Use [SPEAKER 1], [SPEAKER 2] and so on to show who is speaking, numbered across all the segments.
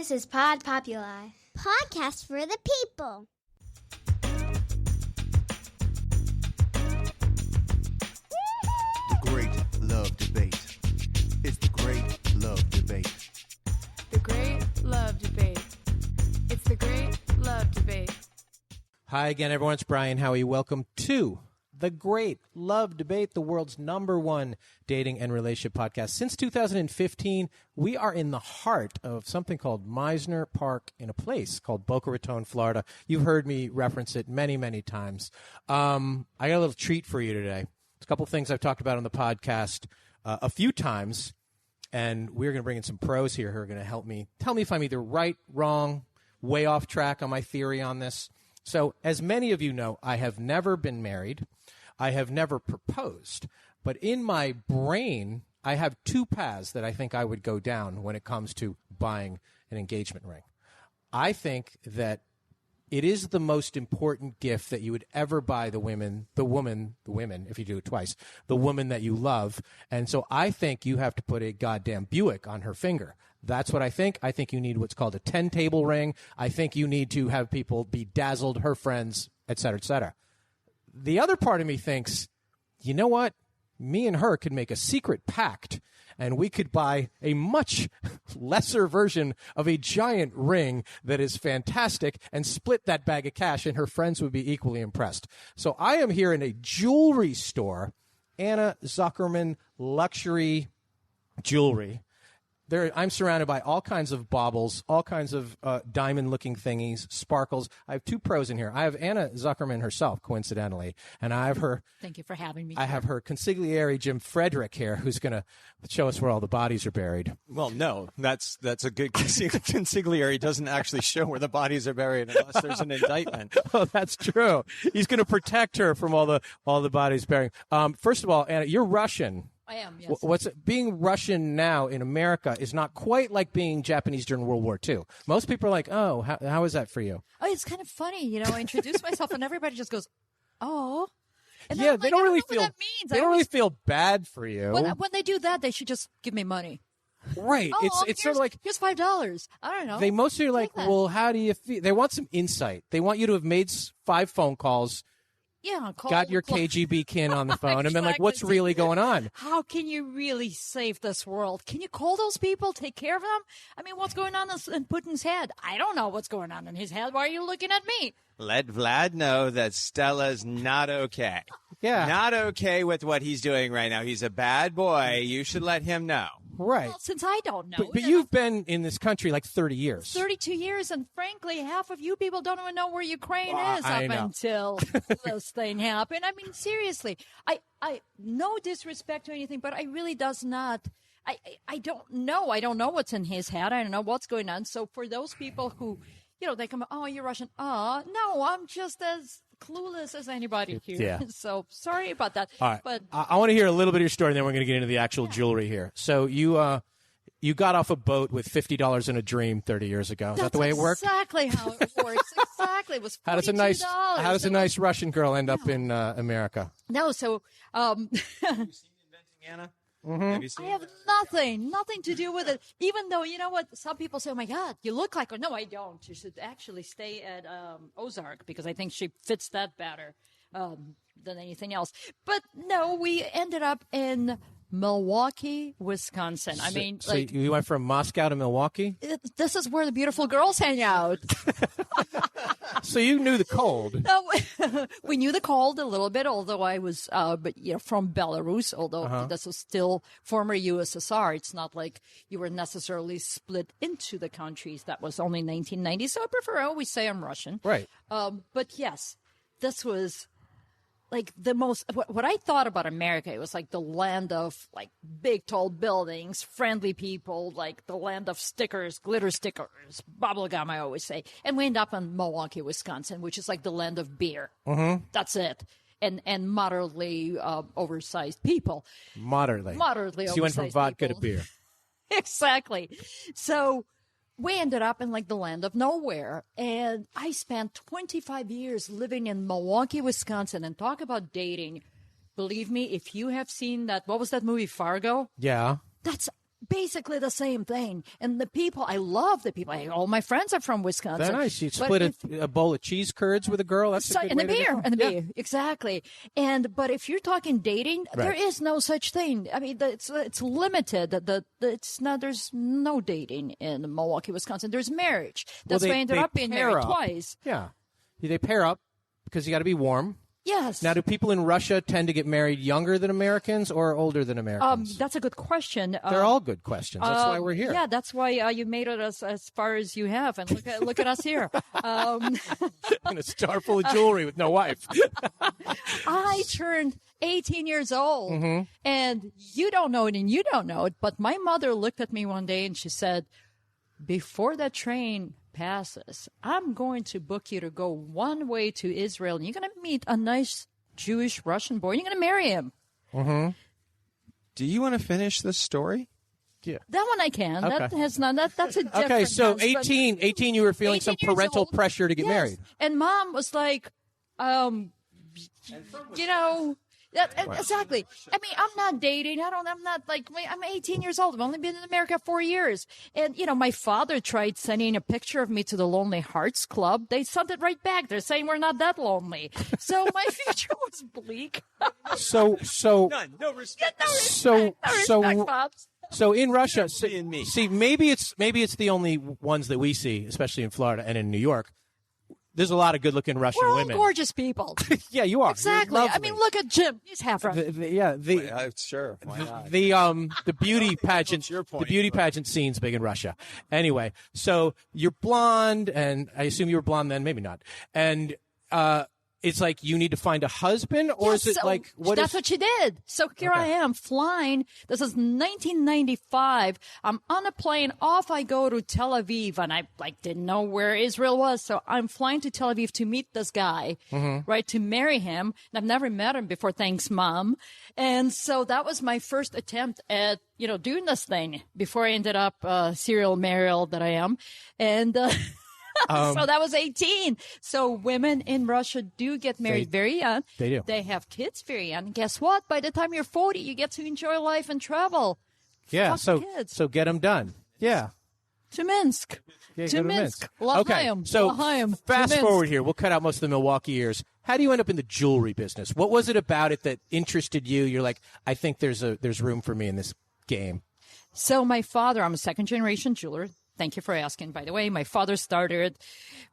[SPEAKER 1] This is Pod Populi.
[SPEAKER 2] Podcast for the people.
[SPEAKER 3] The Great Love Debate. It's the Great Love Debate.
[SPEAKER 4] The Great Love Debate. It's the Great Love Debate.
[SPEAKER 5] Hi again, everyone. It's Brian Howie. Welcome to The Great Love Debate, the world's #1 dating and relationship podcast. Since 2015, we are in the heart of something called Meisner Park in a place called Boca Raton, Florida. You've heard me reference it many, many times. I got a little treat for you today. It's a couple things I've talked about on the podcast a few times, and we're going to bring in some pros here who are going to help me. Tell me if I'm either right, wrong, way off track on my theory on this. So, as many of you know, I have never been married. I have never proposed. But in my brain, I have two paths that I think I would go down when it comes to buying an engagement ring. I think that it is the most important gift that you would ever buy the women, if you do it twice, the woman that you love. And so I think you have to put a goddamn Buick on her finger. That's what I think. I think you need what's called a 10-table ring. I think you need to have people be dazzled, her friends, et cetera, et cetera. The other part of me thinks, you know what? Me and her could make a secret pact, and we could buy a much lesser version of a giant ring that is fantastic and split that bag of cash, and her friends would be equally impressed. So I am here in a jewelry store, Anna Zuckerman Luxury Jewelry. I'm surrounded by all kinds of baubles, all kinds of diamond-looking thingies, sparkles. I have two pros in here. I have Anna Zuckerman herself, coincidentally, and I have her.
[SPEAKER 6] Thank you for having me.
[SPEAKER 5] I have her consigliere, Jim Frederick, here, who's going to show us where all the bodies are buried.
[SPEAKER 7] Well, no, that's a good consigliere. Doesn't actually show where the bodies are buried unless there's an indictment.
[SPEAKER 5] Oh, that's true. He's going to protect her from all the bodies buried. First of all, Anna, you're Russian.
[SPEAKER 6] I am, yes.
[SPEAKER 5] Being Russian now in America is not quite like being Japanese during World War II. Most people are like, oh, how is that for you?
[SPEAKER 6] Oh, it's kind of funny. I introduce myself and everybody just goes, oh. And
[SPEAKER 5] yeah,
[SPEAKER 6] they don't really feel,
[SPEAKER 5] they don't really feel bad for you.
[SPEAKER 6] When they do that, they should just give me money.
[SPEAKER 5] Right. It's sort of like,
[SPEAKER 6] here's $5. I don't know.
[SPEAKER 5] They mostly are like, well, how do you feel? They want some insight. They want you to have made 5 phone calls.
[SPEAKER 6] Yeah,
[SPEAKER 5] got your KGB kin on the phone and been like, what's really going on?
[SPEAKER 6] How can you really save this world? Can you call those people, take care of them? I mean, what's going on in Putin's head? I don't know what's going on in his head. Why are you looking at me?
[SPEAKER 7] Let Vlad know that Stella's not okay.
[SPEAKER 5] Yeah.
[SPEAKER 7] Not okay with what he's doing right now. He's a bad boy. You should let him know.
[SPEAKER 5] Right.
[SPEAKER 6] Well, since I don't know.
[SPEAKER 5] But you've been in this country like 30 years.
[SPEAKER 6] 32 years, and frankly, half of you people don't even know where Ukraine is until this thing happened. I mean, seriously, I no disrespect to anything, but I really does not. I don't know. I don't know what's in his head. I don't know what's going on. So for those people who, they come, oh, you're Russian. No, I'm just as clueless as anybody here.
[SPEAKER 5] Yeah.
[SPEAKER 6] So sorry about that.
[SPEAKER 5] All right.
[SPEAKER 6] But
[SPEAKER 5] I want to hear a little bit of your story, and then we're going to get into the actual jewelry here. So you got off a boat with $50 in a dream 30 years ago. Is that the way it worked?
[SPEAKER 6] Exactly how it works. Exactly. It was $42.
[SPEAKER 5] How does a nice Russian girl end up in America?
[SPEAKER 6] No, so
[SPEAKER 7] Have you seen Inventing Anna?
[SPEAKER 5] Mm-hmm.
[SPEAKER 7] Have you seen
[SPEAKER 6] I have nothing to do with it. Even though, you know what, some people say, oh my God, you look like her. No, I don't. You should actually stay at Ozark because I think she fits that better than anything else. But no, we ended up in Milwaukee, Wisconsin.
[SPEAKER 5] So you went from Moscow to Milwaukee?
[SPEAKER 6] This is where the beautiful girls hang out.
[SPEAKER 5] So you knew the cold.
[SPEAKER 6] No, we knew the cold a little bit, although I was, from Belarus, although this was still former USSR. It's not like you were necessarily split into the countries. That was only 1990. So I always say I'm Russian.
[SPEAKER 5] Right.
[SPEAKER 6] But yes, this was like the most, what I thought about America, it was like the land of like big, tall buildings, friendly people, like the land of stickers, glitter stickers, bubble gum, I always say. And we end up in Milwaukee, Wisconsin, which is like the land of beer. Mm-hmm. That's it. And moderately oversized people.
[SPEAKER 5] Moderately
[SPEAKER 6] oversized.
[SPEAKER 5] So you went from vodka
[SPEAKER 6] people.
[SPEAKER 5] to beer.
[SPEAKER 6] Exactly. So we ended up in like the land of nowhere. And I spent 25 years living in Milwaukee, Wisconsin, and talk about dating. Believe me, if you have seen that, what was that movie, Fargo?
[SPEAKER 5] Yeah.
[SPEAKER 6] That's basically the same thing. And the people, I love the people. All my friends are from Wisconsin.
[SPEAKER 5] That's nice. You
[SPEAKER 6] But
[SPEAKER 5] split
[SPEAKER 6] if-
[SPEAKER 5] a bowl of cheese curds with a girl. That's a good
[SPEAKER 6] and
[SPEAKER 5] way
[SPEAKER 6] the
[SPEAKER 5] to
[SPEAKER 6] beer,
[SPEAKER 5] go.
[SPEAKER 6] and the
[SPEAKER 5] Yeah.
[SPEAKER 6] beer, exactly. But if you're talking dating, there
[SPEAKER 5] Right.
[SPEAKER 6] is no such thing. I mean, it's limited. It's not. There's no dating in Milwaukee, Wisconsin. There's marriage. That's why I ended up being
[SPEAKER 5] pair
[SPEAKER 6] married
[SPEAKER 5] up.
[SPEAKER 6] twice.
[SPEAKER 5] Yeah. They pair up because you got to be warm.
[SPEAKER 6] Yes.
[SPEAKER 5] Now, do people in Russia tend to get married younger than Americans or older than Americans?
[SPEAKER 6] That's a good question.
[SPEAKER 5] They're all good questions. That's why we're here.
[SPEAKER 6] Yeah, that's why you made it as far as you have, and look at us here.
[SPEAKER 5] In a star full of jewelry with no wife.
[SPEAKER 6] I turned 18 years old,
[SPEAKER 5] Mm-hmm.
[SPEAKER 6] and you don't know it, and you don't know it, but my mother looked at me one day and she said, "Before that train passes, I'm going to book you to go one way to Israel, and you're going to meet a nice Jewish Russian boy, and you're going to marry him."
[SPEAKER 7] Do you want to finish this story?
[SPEAKER 6] That one I can. That
[SPEAKER 5] Okay.
[SPEAKER 6] has not. That's a different.
[SPEAKER 5] Okay, so
[SPEAKER 6] dance, but-
[SPEAKER 5] 18, you were feeling
[SPEAKER 6] 18
[SPEAKER 5] some
[SPEAKER 6] years
[SPEAKER 5] parental
[SPEAKER 6] old.
[SPEAKER 5] pressure to get
[SPEAKER 6] Yes.
[SPEAKER 5] married.
[SPEAKER 6] And Mom was like, you know, exactly. I mean, I'm not dating. I'm not like, I'm 18 years old. I've only been in America 4 years. And, my father tried sending a picture of me to the Lonely Hearts Club. They sent it right back. They're saying we're not that lonely. So my future was bleak.
[SPEAKER 5] So
[SPEAKER 7] None. No respect.
[SPEAKER 5] so
[SPEAKER 6] Respect, Pops.
[SPEAKER 5] so in Russia,
[SPEAKER 7] and me.
[SPEAKER 5] see, maybe it's the only ones that we see, especially in Florida and in New York. There's a lot of good-looking Russian
[SPEAKER 6] We're all
[SPEAKER 5] women.
[SPEAKER 6] gorgeous people.
[SPEAKER 5] Yeah, you are.
[SPEAKER 6] Exactly.
[SPEAKER 5] You're
[SPEAKER 6] I mean, look at Jim. He's half right.
[SPEAKER 7] Sure. Why not?
[SPEAKER 5] The beauty pageant,
[SPEAKER 7] your point,
[SPEAKER 5] the beauty
[SPEAKER 7] but-
[SPEAKER 5] pageant scene's big in Russia. Anyway, so you're blonde, and I assume you were blonde then, maybe not. And it's like you need to find a husband, or is it
[SPEAKER 6] so
[SPEAKER 5] like what
[SPEAKER 6] that's
[SPEAKER 5] is?
[SPEAKER 6] what she did. So here I am flying. This is 1995. I'm on a plane. Off I go to Tel Aviv, and I didn't know where Israel was. So I'm flying to Tel Aviv to meet this guy, right, to marry him. And I've never met him before. Thanks, Mom. And so that was my first attempt at doing this thing before I ended up serial married that I am, and. So that was 18. So women in Russia do get married very young.
[SPEAKER 5] They do.
[SPEAKER 6] They have kids very young. And guess what? By the time you're 40, you get to enjoy life and travel.
[SPEAKER 5] Yeah,
[SPEAKER 6] Fuck kids.
[SPEAKER 5] so get them done. Yeah.
[SPEAKER 6] To Minsk.
[SPEAKER 5] Yeah,
[SPEAKER 6] To
[SPEAKER 5] go
[SPEAKER 6] Minsk.
[SPEAKER 5] Okay,
[SPEAKER 6] L'chaim.
[SPEAKER 5] so
[SPEAKER 6] L'chaim. To
[SPEAKER 5] fast
[SPEAKER 6] Minsk.
[SPEAKER 5] forward here. We'll cut out most of the Milwaukee years. How do you end up in the jewelry business? What was it about it that interested you? You're like, I think there's room for me in this game.
[SPEAKER 6] So my father, I'm a second-generation jeweler. Thank you for asking, by the way. My father started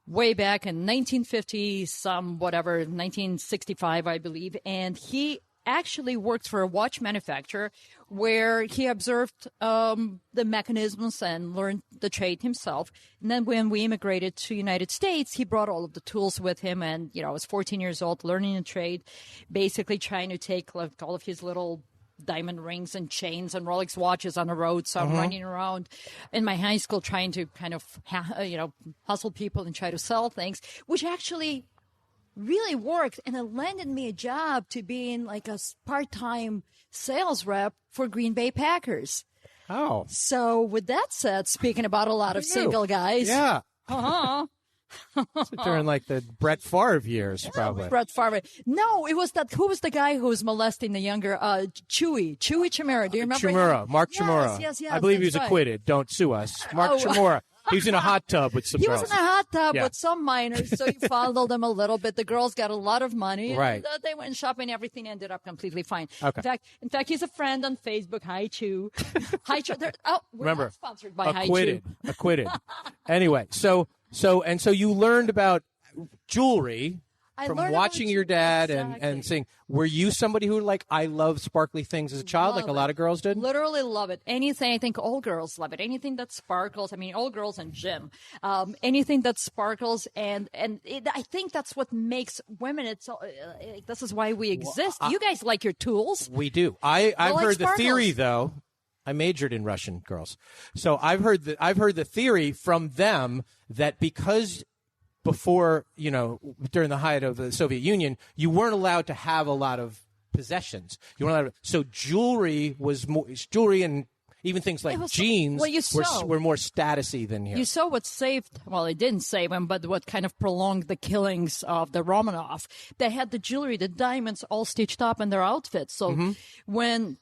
[SPEAKER 6] way back in 1965, I believe. And he actually worked for a watch manufacturer where he observed the mechanisms and learned the trade himself. And then when we immigrated to the United States, he brought all of the tools with him. And, I was 14 years old, learning the trade, basically trying to take all of his little diamond rings and chains and Rolex watches on the road. So I'm running around in my high school trying to kind of, hustle people and try to sell things, which actually really worked. And it landed me a job to being like a part-time sales rep for Green Bay Packers.
[SPEAKER 5] Oh,
[SPEAKER 6] So with that said, speaking about a lot of single guys.
[SPEAKER 5] yeah.
[SPEAKER 6] Uh-huh.
[SPEAKER 5] During like the Brett Favre years, probably.
[SPEAKER 6] Brett Favre. No, it was who was the guy who was molesting the younger, Chewy Chimera. Do you remember
[SPEAKER 5] Chimura,
[SPEAKER 6] him?
[SPEAKER 5] Mark
[SPEAKER 6] Yes,
[SPEAKER 5] Chimura.
[SPEAKER 6] Yes,
[SPEAKER 5] I believe he was
[SPEAKER 6] that's right.
[SPEAKER 5] acquitted. Don't sue us. Mark
[SPEAKER 6] Oh.
[SPEAKER 5] Chimura. He was in a hot tub with some
[SPEAKER 6] He
[SPEAKER 5] girls.
[SPEAKER 6] was in a hot tub
[SPEAKER 5] Yeah.
[SPEAKER 6] with some minors, so he followed them a little bit. The girls got a lot of money. And,
[SPEAKER 5] Right.
[SPEAKER 6] they went shopping. Everything ended up completely fine.
[SPEAKER 5] Okay.
[SPEAKER 6] In fact, he's a friend on Facebook. Hi, Chew. Hi, Chew. We're
[SPEAKER 5] Remember,
[SPEAKER 6] not sponsored by Hi,
[SPEAKER 5] acquitted.
[SPEAKER 6] Chew.
[SPEAKER 5] Acquitted. Anyway, so you learned about jewelry
[SPEAKER 6] I
[SPEAKER 5] from
[SPEAKER 6] learned
[SPEAKER 5] watching
[SPEAKER 6] about
[SPEAKER 5] your dad
[SPEAKER 6] Exactly.
[SPEAKER 5] and saying, were you somebody who I love sparkly things as a child, like a lot of girls did?
[SPEAKER 6] Literally love it. Anything, I think all girls love it. Anything that sparkles. I mean, all girls and Jim. Anything that sparkles, and I think that's what makes women. This is why we exist. You guys like your tools.
[SPEAKER 5] We do. I've
[SPEAKER 6] like
[SPEAKER 5] heard the theory
[SPEAKER 6] sparkles.
[SPEAKER 5] though. I majored in Russian girls, so I've heard the theory from them that because before, during the height of the Soviet Union, you weren't allowed to have a lot of possessions. You weren't allowed so jewelry and even things like
[SPEAKER 6] It was-
[SPEAKER 5] jeans
[SPEAKER 6] well, you saw.
[SPEAKER 5] were more statusy than here.
[SPEAKER 6] You saw what saved, well, it didn't save him, but what kind of prolonged the killings of the Romanov. They had the jewelry, the diamonds all stitched up in their outfits. So when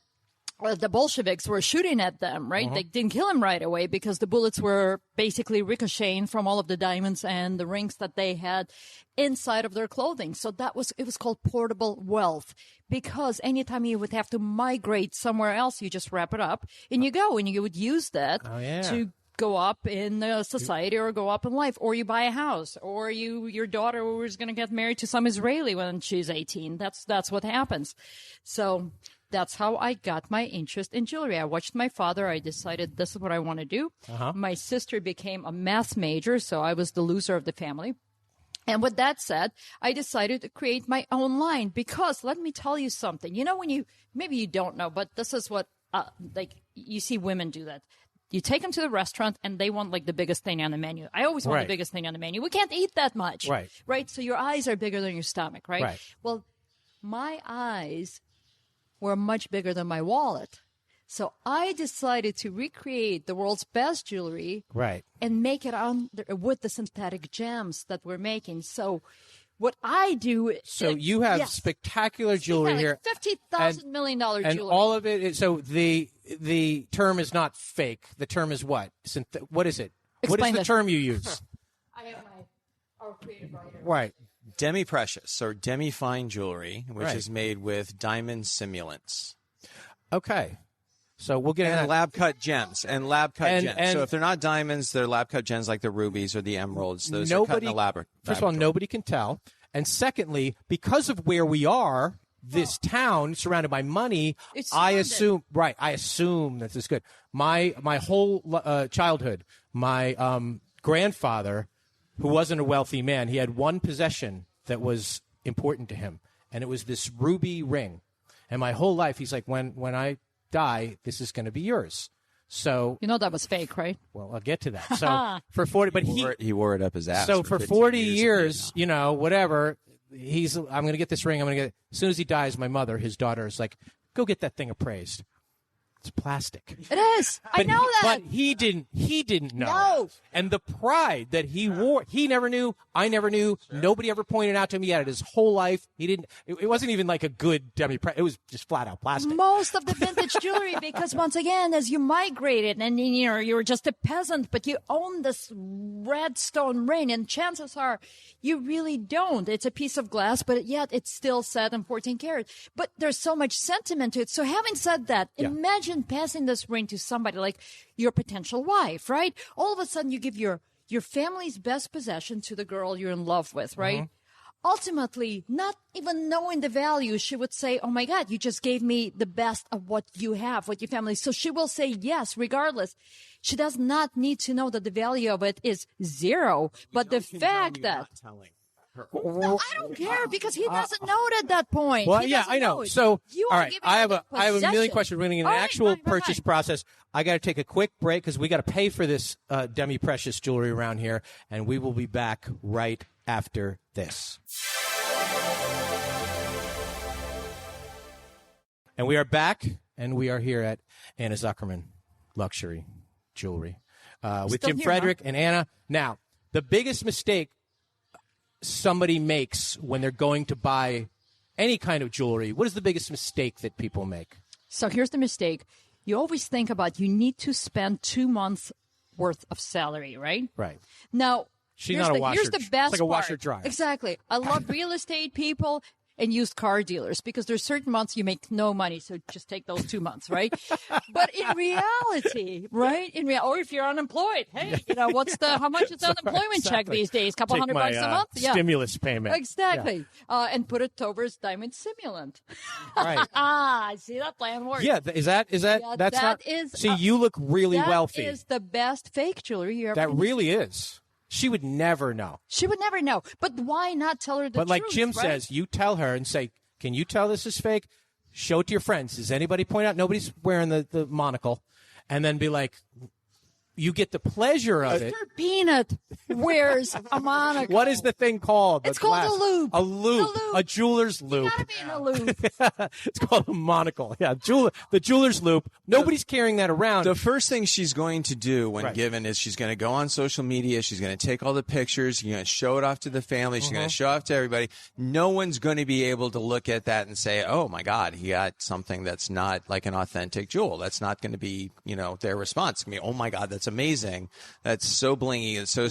[SPEAKER 6] the Bolsheviks were shooting at them, right? They didn't kill him right away because the bullets were basically ricocheting from all of the diamonds and the rings that they had inside of their clothing. So it was called portable wealth, because anytime you would have to migrate somewhere else, you just wrap it up and you go, and you would use that to go up in society or go up in life, or you buy a house, or your daughter was going to get married to some Israeli when she's 18. That's what happens. So that's how I got my interest in jewelry. I watched my father. I decided this is what I want to do. My sister became a math major, so I was the loser of the family. And with that said, I decided to create my own line, because let me tell you something. You know, maybe you don't know, but this is what, you see women do that. You take them to the restaurant and they want like the biggest thing on the menu. I always want the biggest thing on the menu. We can't eat that much. Right. So your eyes are bigger than your stomach, right? Well, my eyes were much bigger than my wallet. So I decided to recreate the world's best jewelry and make it with the synthetic gems that we're making. So what I do...
[SPEAKER 5] So you have spectacular jewelry here.
[SPEAKER 6] $50,000 million jewelry.
[SPEAKER 5] And all of it is... So the term is not fake. The term is what? What is it? What is the term you use?
[SPEAKER 6] I have our creative writer.
[SPEAKER 5] Right.
[SPEAKER 7] Demi-precious or demi-fine jewelry, which is made with diamond simulants.
[SPEAKER 5] Okay. So we'll get into
[SPEAKER 7] lab-cut gems. And lab-cut gems. So if they're not diamonds, they're lab-cut gems like the rubies or the emeralds. Those are cut in a laboratory.
[SPEAKER 5] First of all, nobody can tell. And secondly, because of where we are, this town surrounded by money, I assume that this is good. My whole childhood, my grandfather, who wasn't a wealthy man, he had one possession that was important to him, and it was this ruby ring. And my whole life, he's like, when I die, this is going to be yours. So
[SPEAKER 6] you know that was fake, right?
[SPEAKER 5] Well, I'll get to that. So for 40, but
[SPEAKER 7] he wore it up his ass.
[SPEAKER 5] So for 40 years, you know, whatever. I'm going to get this ring. I'm going to get it. As soon as he dies, my mother, his daughter, is like, go get that thing appraised. It's plastic.
[SPEAKER 6] It is. I know that.
[SPEAKER 5] But he didn't know.
[SPEAKER 6] No.
[SPEAKER 5] And the pride that he wore, he never knew. I never knew. Sure. Nobody ever pointed out to him. He had it his whole life. He didn't. It wasn't even like a good demi. It was just flat out plastic.
[SPEAKER 6] Most of the vintage jewelry, because once again, as you migrated and you were just a peasant, but you own this red stone ring, and chances are you really don't. It's a piece of glass, but yet it's still set in 14 karat. But there's so much sentiment to it. So having said that, imagine passing this ring to somebody like your potential wife, right? All of a sudden you give your family's best possession to the girl you're in love with, right? Mm-hmm. Ultimately, not even knowing the value, she would say, oh my God, you just gave me the best of what you have, what your family. So she will say yes, regardless. She does not need to know that the value of it is zero, but the fact that... No, I don't care, because he doesn't know it at that point.
[SPEAKER 5] Well, yeah, I know. So, all right, I have a million questions. We're going to get an actual purchase process. I got to take a quick break because we got to pay for this demi-precious jewelry around here, and we will be back right after this. And we are back, and we are here at Anna Zuckerman Luxury Jewelry with Tim Frederick and Anna. Now, the biggest mistake somebody makes when they're going to buy any kind of jewelry, what is the biggest mistake that people make?
[SPEAKER 6] So here's the mistake. You always think about you need to spend 2 months worth of salary, right?
[SPEAKER 5] Right.
[SPEAKER 6] Now,
[SPEAKER 5] here's
[SPEAKER 6] the best
[SPEAKER 5] it's like a washer dryer.
[SPEAKER 6] Exactly. I love real estate people and used car dealers, because there's certain months you make no money, so just take those 2 months, right? But in reality, right? Or if you're unemployed, hey, how much is the unemployment check these days? Couple $100 a month? Yeah.
[SPEAKER 5] Stimulus payment.
[SPEAKER 6] Exactly. Yeah. And put it towards diamond simulant.
[SPEAKER 5] Right.
[SPEAKER 6] See, that plan works.
[SPEAKER 5] Yeah, is that that's not. See, you look really wealthy.
[SPEAKER 6] That is the best fake jewelry you ever.
[SPEAKER 5] That really is. She would never know.
[SPEAKER 6] She would never know. But why not tell her the truth?
[SPEAKER 5] But like Jim says, you tell her and say, can you tell this is fake? Show it to your friends. Does anybody point out nobody's wearing the monocle? And then be like, you get the pleasure of it.
[SPEAKER 6] Mr. Peanut wears a monocle.
[SPEAKER 5] What is the thing called?
[SPEAKER 6] It's called a loop.
[SPEAKER 5] A loop.
[SPEAKER 6] A loop.
[SPEAKER 5] A jeweler's loop.
[SPEAKER 6] Gotta be in a loop.
[SPEAKER 5] It's called a monocle. Yeah, the jeweler's loop. Nobody's carrying that around.
[SPEAKER 7] The first thing she's going to do when
[SPEAKER 5] Right.
[SPEAKER 7] given is she's going to go on social media. She's going to take all the pictures. She's going to show it off to the family. She's going to show off to everybody. No one's going to be able to look at that and say, oh, my God, he got something that's not like an authentic jewel. That's not going to be, their response. It's going to be, oh, my God, that's amazing. That's so blingy. It's so